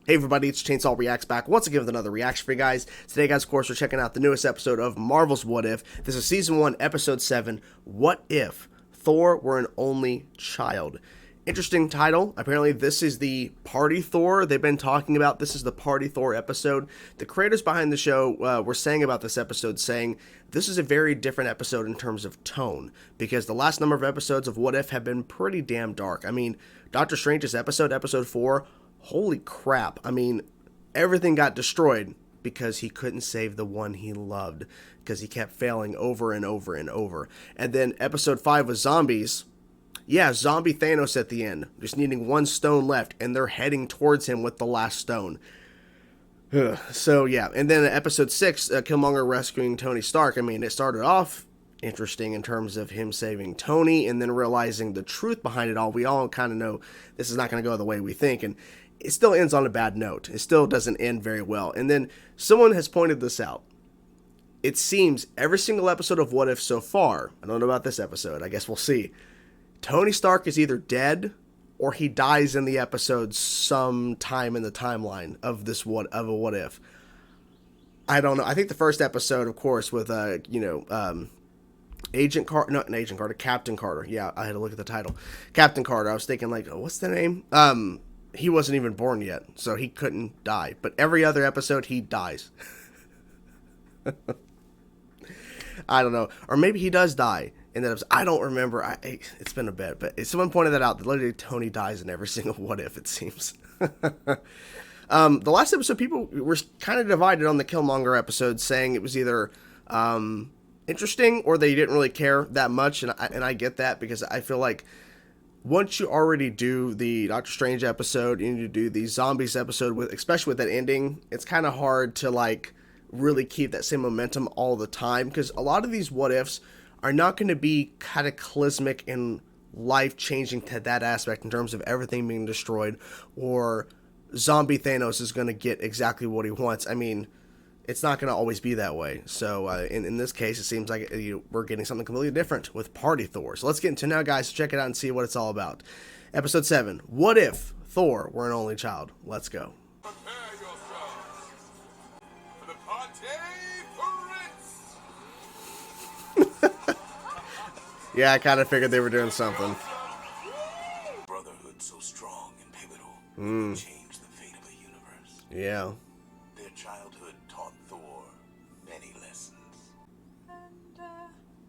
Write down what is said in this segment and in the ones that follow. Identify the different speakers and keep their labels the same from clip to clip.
Speaker 1: Hey everybody, it's Chainsaw Reacts back once again with another reaction for you guys. Today, guys, of course, we're checking out the newest episode of Marvel's What If. This is Season 1, Episode 7, What If Thor Were an Only Child? Interesting title. Apparently, this is the Party Thor they've been talking about. This is the Party Thor episode. The creators behind the show were saying about this episode, saying this is a very different episode in terms of tone, because the last number of episodes of What If have been pretty damn dark. I mean, Doctor Strange's episode 4, holy crap. I mean, everything got destroyed because he couldn't save the one he loved, because he kept failing over and over and over. And then episode 5 was zombies. Yeah, zombie Thanos at the end, just needing one stone left, and they're heading towards him with the last stone. So yeah, and then episode 6, Killmonger rescuing Tony Stark. I mean, it started off interesting in terms of him saving Tony, and then realizing the truth behind it all. We all kind of know this is not going to go the way we think, and it still ends on a bad note. It still doesn't end very well. And then someone has pointed this out. It seems every single episode of What If so far, I don't know about this episode, I guess we'll see, Tony Stark is either dead or he dies in the episode sometime in the timeline of this What If. I don't know. I think the first episode, of course, with Captain Carter. Yeah, I had to look at the title. Captain Carter. I was thinking, like, oh, what's the name? He wasn't even born yet, so he couldn't die. But every other episode, he dies. I don't know. Or maybe he does die. And then I don't remember. It's been a bit. But someone pointed that out. That literally Tony dies in every single What If, it seems. The last episode, people were kind of divided on the Killmonger episode, saying it was either interesting or they didn't really care that much. And I get that, because I feel like once you already do the Doctor Strange episode, you need to do the zombies episode, especially with that ending, it's kind of hard to like really keep that same momentum all the time, because a lot of these What Ifs are not going to be cataclysmic and life-changing to that aspect in terms of everything being destroyed, or zombie Thanos is going to get exactly what he wants. I mean, it's not going to always be that way. So in this case, it seems like we're getting something completely different with Party Thor. So let's get into it now, guys. Check it out and see what it's all about. Episode 7, What If Thor Were an Only Child? Let's go.
Speaker 2: Prepare yourselves for the Party Prince!
Speaker 1: Yeah, I kind of figured they were doing something.
Speaker 2: Brotherhood so strong and pivotal, changed the fate of a universe.
Speaker 1: Yeah.
Speaker 2: Their childhood taught Thor many lessons.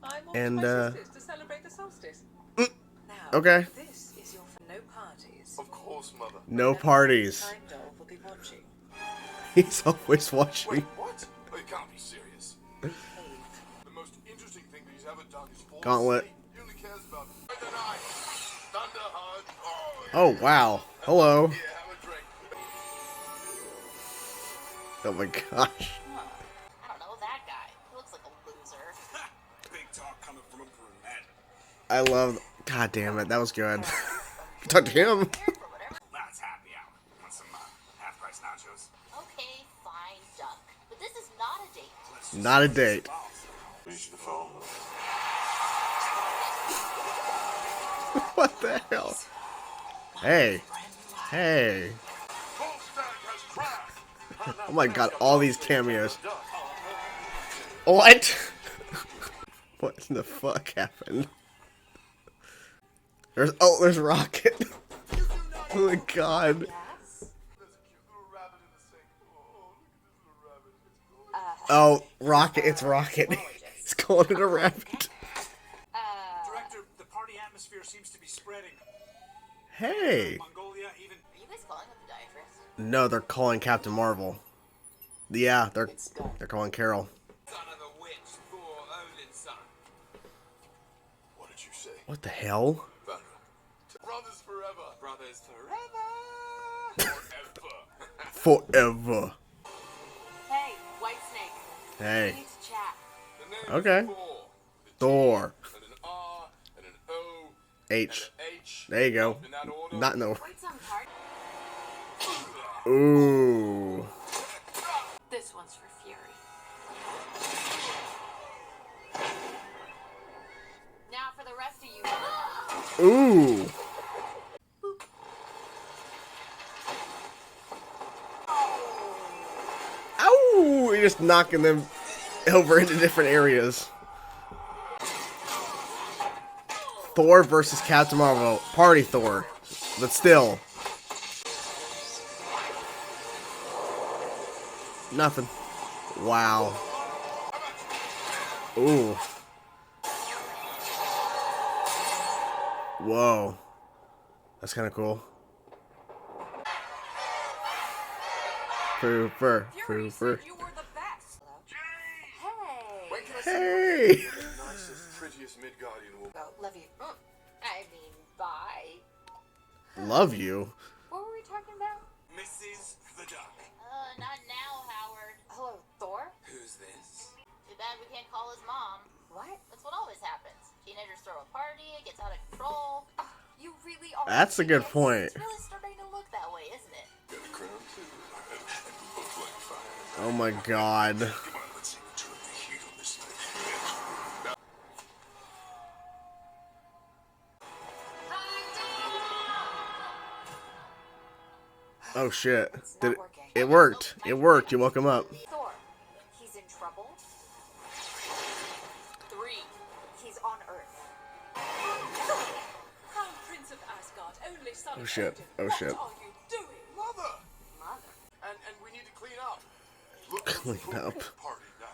Speaker 3: I'm off to my sister's to celebrate the solstice. Now,
Speaker 1: Okay.
Speaker 3: this is your for no parties.
Speaker 2: Of course, Mother.
Speaker 1: No parties.
Speaker 3: Heimdall will be watching.
Speaker 1: He's always watching.
Speaker 2: Wait, what? Oh, you can't be serious. The most interesting thing that he's ever done is fall
Speaker 1: Gauntlet.
Speaker 2: asleep. He only cares about the night. Thunderheart.
Speaker 1: Oh, wow. Hello.
Speaker 2: Yeah, have a drink.
Speaker 1: Oh my gosh.
Speaker 4: I don't know that guy. He looks like a loser.
Speaker 2: Big talk coming from a brunette.
Speaker 1: I love... God damn it. That was good. Talk to him.
Speaker 2: That's happy hour. Want some half-price nachos?
Speaker 4: Okay, fine, Duck. But this is not a date.
Speaker 1: Not a date.
Speaker 2: Reach the phone.
Speaker 1: What the hell? Hey. Hey. Oh my god, all these cameos. What? What the fuck happened? There's Rocket. Oh my god. Oh, Rocket, it's Rocket. He's calling it a rabbit.
Speaker 5: Director, the party atmosphere seems to be spreading.
Speaker 1: Hey.
Speaker 5: Mongolia, even.
Speaker 4: Are you guys calling him the diatrist?
Speaker 1: No, they're calling Captain Marvel. Yeah, they're calling Carol.
Speaker 2: Son of the witch, Thor, Odin's son. What did you say?
Speaker 1: What the hell?
Speaker 2: Brothers forever. Brothers forever.
Speaker 1: Forever.
Speaker 4: Hey, White Snake.
Speaker 1: Hey.
Speaker 4: We need to chat.
Speaker 2: The name
Speaker 1: Okay.
Speaker 2: is Thor.
Speaker 1: Thor.
Speaker 2: And an R and an O
Speaker 1: H.
Speaker 2: and an H.
Speaker 1: There you go.
Speaker 2: In that order.
Speaker 1: Not no.
Speaker 4: What's on card?
Speaker 1: Ooh.
Speaker 4: This one's for Fury. Now for the rest of you.
Speaker 1: Ooh. just knocking them over into different areas. Thor versus Captain Marvel. Party Thor. But still. Nothing. Wow. Ooh. Whoa. That's kind of cool. Pooper.
Speaker 3: Fury
Speaker 1: Pooper.
Speaker 3: said you were the best.
Speaker 4: Hey.
Speaker 5: Wait till I see
Speaker 1: Hey!
Speaker 2: The nicest, prettiest Midgardian woman.
Speaker 3: Oh, love you.
Speaker 4: I mean, bye.
Speaker 1: Love you.
Speaker 4: What were we talking about?
Speaker 2: Mrs. the Duck.
Speaker 4: Not now, Howard.
Speaker 3: Hello, Thor?
Speaker 2: Who's this?
Speaker 4: Too bad we can't call his mom.
Speaker 3: What?
Speaker 4: That's what always happens. Teenagers throw a party, it gets out of control.
Speaker 3: You really are.
Speaker 1: That's a good point.
Speaker 4: It's really starting to look that way, isn't it?
Speaker 2: Got a crown too. Both like fire.
Speaker 1: Oh my god.
Speaker 2: Come on, let's see what the heat on this night.
Speaker 1: Oh shit. Did it,
Speaker 3: working.
Speaker 1: it worked. It worked. You woke him up.
Speaker 3: Thor. He's in trouble.
Speaker 4: 3.
Speaker 3: He's on Earth. Crown Prince of Asgard, only son
Speaker 1: Oh
Speaker 3: of
Speaker 1: shit.
Speaker 3: Odin.
Speaker 1: Oh shit.
Speaker 3: What are you doing?
Speaker 2: Mother!
Speaker 3: Mother.
Speaker 2: And we need to clean up. Look,
Speaker 1: Clean up.
Speaker 2: Party now.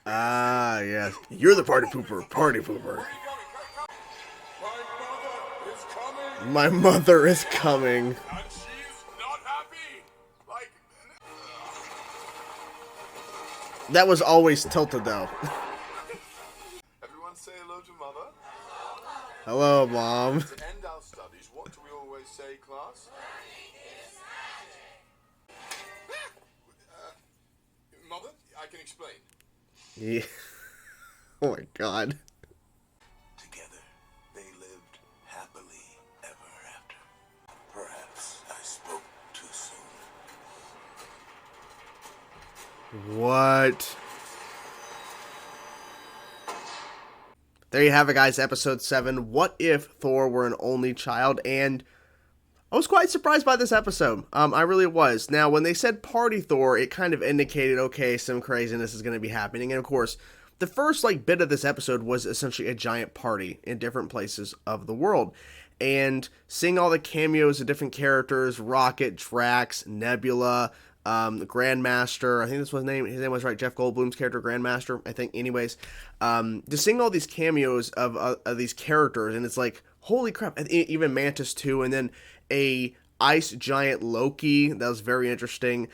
Speaker 1: Ah, yes. You're the party pooper. Party pooper.
Speaker 2: Where are you going? My mother is coming.
Speaker 1: My mother is coming.
Speaker 2: And she's not happy. Like,
Speaker 1: That was always tilted though.
Speaker 2: everyone say hello to mother.
Speaker 1: Hello, Mom.
Speaker 2: To end our studies, what do we always say, class? Mother, I can explain.
Speaker 1: Yeah. Oh my god.
Speaker 2: Together, they lived happily ever after. Perhaps I spoke too soon.
Speaker 1: What? There you have it, guys. Episode 7. What if Thor were an only child? And I was quite surprised by this episode. I really was. Now, when they said Party Thor, it kind of indicated, okay, some craziness is going to be happening. And of course, the first bit of this episode was essentially a giant party in different places of the world. And seeing all the cameos of different characters, Rocket, Drax, Nebula, Grandmaster, I think this was his name was right, Jeff Goldblum's character, Grandmaster, I think, anyways. Just seeing all these cameos of these characters, and it's like, holy crap, and even Mantis too, and then a ice giant Loki, that was very interesting.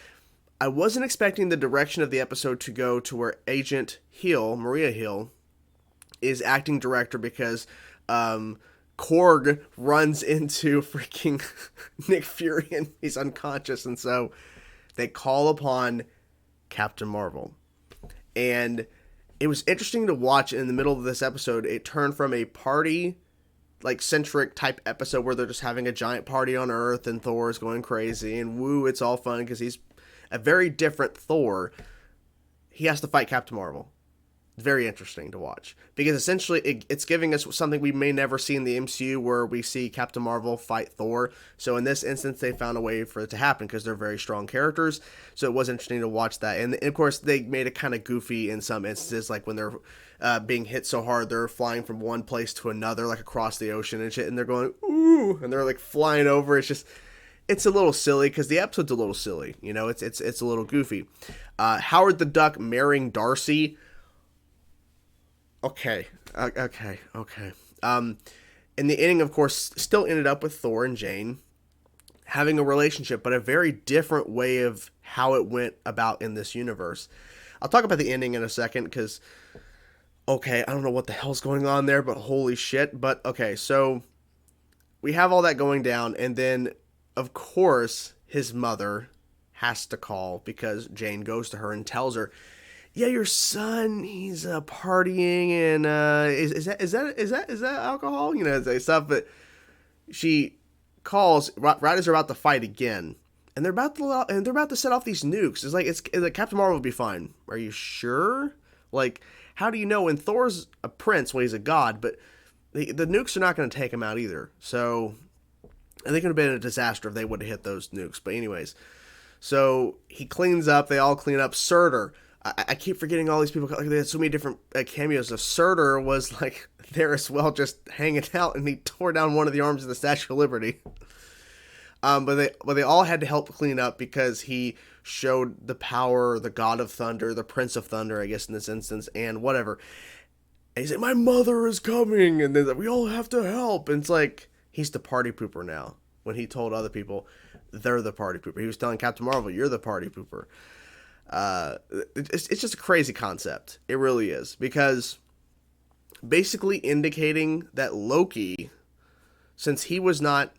Speaker 1: I wasn't expecting the direction of the episode to go to where Agent Hill, Maria Hill, is acting director, because Korg runs into freaking Nick Fury and he's unconscious, and so they call upon Captain Marvel. And it was interesting to watch in the middle of this episode. It turned from a party centric type episode where they're just having a giant party on Earth and Thor is going crazy and woo, it's all fun because he's a very different Thor. He has to fight Captain Marvel. Very interesting to watch, because essentially it's giving us something we may never see in the MCU, where we see Captain Marvel fight Thor. So in this instance, they found a way for it to happen because they're very strong characters. So it was interesting to watch that. And of course, they made it kind of goofy in some instances, like when they're being hit so hard, they're flying from one place to another, like across the ocean and shit, and they're going, ooh, and they're like flying over. It's a little silly because the episode's a little silly. You know, it's a little goofy. Howard the Duck marrying Darcy. Okay. And the ending, of course, still ended up with Thor and Jane having a relationship, but a very different way of how it went about in this universe. I'll talk about the ending in a second, because, okay, I don't know what the hell's going on there, but holy shit. But, okay, so we have all that going down, and then, of course, his mother has to call, because Jane goes to her and tells her, yeah, your son, he's partying, and is that alcohol? You know, stuff. But she calls right as they're about to fight again, and they're about to set off these nukes. It's like Captain Marvel will be fine. Are you sure? Like, how do you know? And Thor's a prince, well, he's a god, but the nukes are not going to take him out either. So I think it would have been a disaster if they would have hit those nukes. But anyways, so he cleans up. They all clean up. Surtur. I keep forgetting all these people. Like, they had so many different cameos. Of Surtur was like there as well, just hanging out, and he tore down one of the arms of the Statue of Liberty. But they all had to help clean up because he showed the power, the God of Thunder, the Prince of Thunder, I guess in this instance, and whatever. And he's like, my mother is coming, and then like, we all have to help. And it's like, he's the party pooper now. When he told other people, they're the party pooper. He was telling Captain Marvel, you're the party pooper. It's just a crazy concept. It really is. Because basically indicating that Loki, since he was not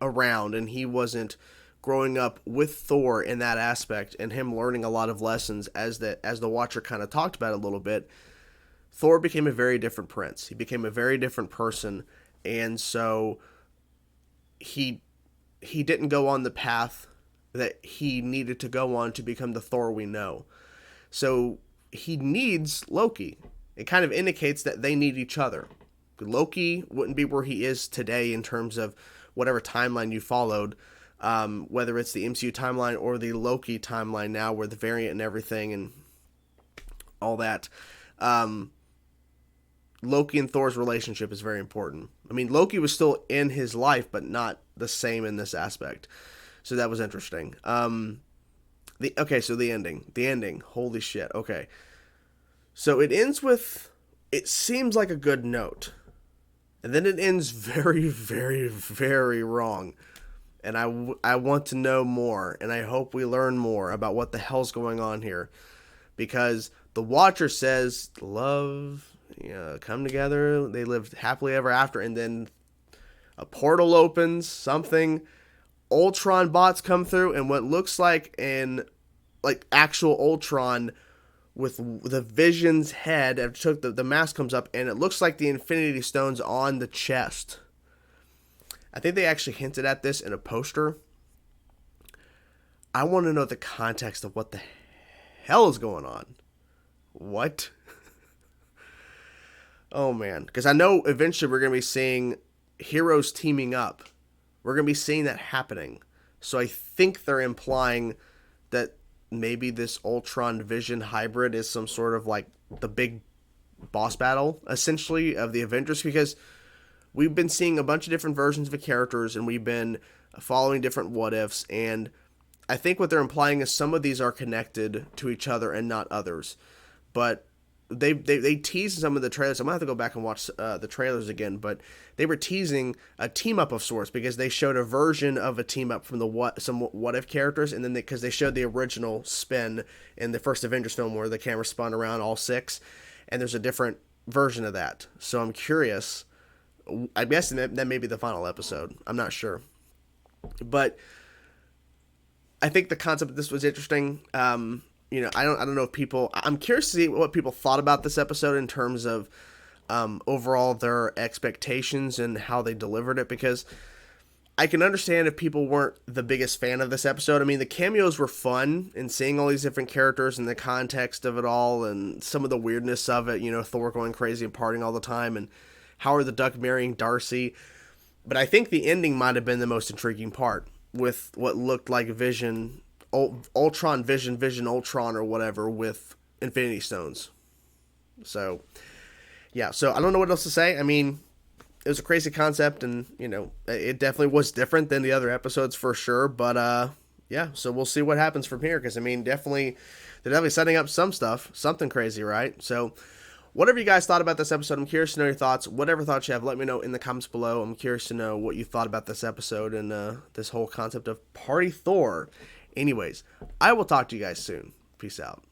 Speaker 1: around and he wasn't growing up with Thor in that aspect and him learning a lot of lessons as the Watcher kind of talked about a little bit, Thor became a very different prince. He became a very different person, and so he didn't go on the path that he needed to go on to become the Thor we know. So he needs Loki. It kind of indicates that they need each other. Loki wouldn't be where he is today in terms of whatever timeline you followed, whether it's the MCU timeline or the Loki timeline now, where the variant and everything and all that. Loki and Thor's relationship is very important. I mean, Loki was still in his life, but not the same in this aspect. So that was interesting. So the ending. Holy shit. Okay. So it ends with, it seems like a good note. And then it ends very, very, very wrong. And I want to know more. And I hope we learn more about what the hell's going on here. Because the Watcher says, love, come together. They lived happily ever after. And then a portal opens, something. Ultron bots come through. And what looks like actual Ultron with the Vision's head, the mask comes up, and it looks like the Infinity Stones on the chest. I think they actually hinted at this in a poster. I want to know the context of what the hell is going on. What? Oh, man. Because I know eventually we're going to be seeing heroes teaming up. We're going to be seeing that happening. So I think they're implying that maybe this Ultron Vision hybrid is some sort of like the big boss battle, essentially, of the Avengers, because we've been seeing a bunch of different versions of the characters and we've been following different what ifs, and I think what they're implying is some of these are connected to each other and not others. But they teased some of the trailers. I'm gonna have to go back and watch the trailers again, but they were teasing a team up of sorts because they showed a version of a team up from some what if characters, and then because they showed the original spin in the first Avengers film where the camera spun around all six, and there's a different version of that. So I'm curious. I'm guessing that may be the final episode. I'm not sure, but I think the concept of this was interesting. I don't know if people. I'm curious to see what people thought about this episode in terms of overall their expectations and how they delivered it, because I can understand if people weren't the biggest fan of this episode. I mean, the cameos were fun, and seeing all these different characters and the context of it all and some of the weirdness of it, Thor going crazy and partying all the time, and Howard the Duck marrying Darcy. But I think the ending might have been the most intriguing part, with what looked like Vision, Ultron Vision Ultron or whatever, with Infinity Stones. So yeah, so I don't know what else to say. I mean, it was a crazy concept, and it definitely was different than the other episodes for sure. But yeah, so we'll see what happens from here, because I mean, they're definitely setting up something crazy, right? So whatever you guys thought about this episode, I'm curious to know your thoughts. Whatever thoughts you have, let me know in the comments below. I'm curious to know what you thought about this episode and this whole concept of Party Thor. Anyways, I will talk to you guys soon. Peace out.